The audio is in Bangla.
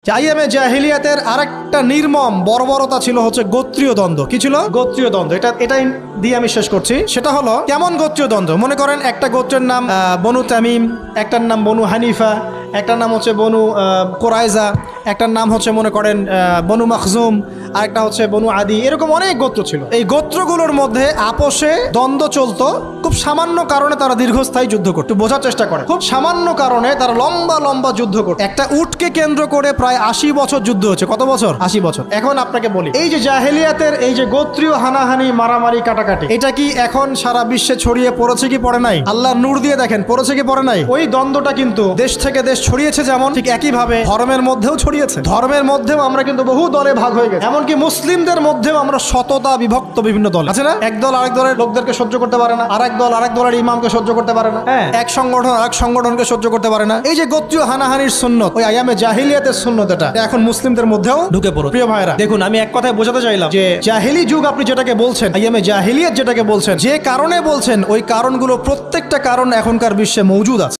আইয়ামে জাহিলিয়াতের আরেকটা নির্মম বর্বরতা ছিল হচ্ছে গোত্রীয় দ্বন্দ্ব। কি ছিল? গোত্রীয় দ্বন্দ্ব। এটাই দিয়ে আমি শেষ করছি। সেটা হলো কেমন গোত্রীয় দ্বন্দ্ব? মনে করেন একটা গোত্রের নাম বনু তামিম, একটার নাম বনু হানিফা, একটার নাম হচ্ছে বনু কোরাইজা, একটার নাম হচ্ছে মনে করেন বনু মখজুম, আরেকটা হচ্ছে বনু আদি। এরকম অনেক গোত্র ছিল। এই গোত্রগুলোর মধ্যে আপোষে দ্বন্দ্ব চলতো। খুব সামান্য কারণে তারা দীর্ঘস্থায়ী যুদ্ধ করতো। বোঝার চেষ্টা করে, খুব সামান্য কারণে তারা লম্বা লম্বা যুদ্ধ করতো। একটা উটকে কেন্দ্র করে প্রায় ৮০ বছর যুদ্ধ হচ্ছে। কত বছর? ৮০ বছর। এখন আপনাকে বলি, এই যে জাহেলিয়াতের এই যে গোত্রীয় হানাহানি, মারামারি, কাটাকাটি, এটা কি এখন সারা বিশ্বে ছড়িয়ে পড়েছে কি পড়ে নাই? আল্লাহর নূর দিয়ে দেখেন, পড়েছে কি পড়ে নাই? ওই দ্বন্দ্বটা কিন্তু দেশ থেকে দেশ ছড়িয়েছে, যেমন ঠিক একইভাবে ধর্মের মধ্যেও ছড়িয়েছে। ধর্মের মধ্যেও আমরা কিন্তু বহু দলে ভাগ হয়ে গেছি। এমনকি মুসলিমদের মধ্যেও আমরা শততা বিভক্ত বিভিন্ন দল আছে না? এক দল আরেক দলের লোকদেরকে সহ্য করতে পারে না, আরেক দল আরেক দলের ইমামকে সহ্য করতে পারে না, এক সংগঠন আরেক সংগঠনকে সহ্য করতে পারে না। এই যে গোত্রীয় হানাহানির সুন্নত, ওই আইয়ামে জাহিলিয়াতের সুন্নত, এটা এখন মুসলিমদের মধ্যেও ঢুকে পড়ো। প্রিয় ভাইরা, দেখুন, আমি এক কথায় বোঝাতে চাইলাম যে জাহিলি যুগ আপনি যেটাকে বলছেন, আইয়ামে জাহিলিয়াত যেটাকে বলছেন, যে কারণে বলছেন, ওই কারণগুলো প্রত্যেকটা কারণ এখনকার বিশ্বে মৌজুদ আছে।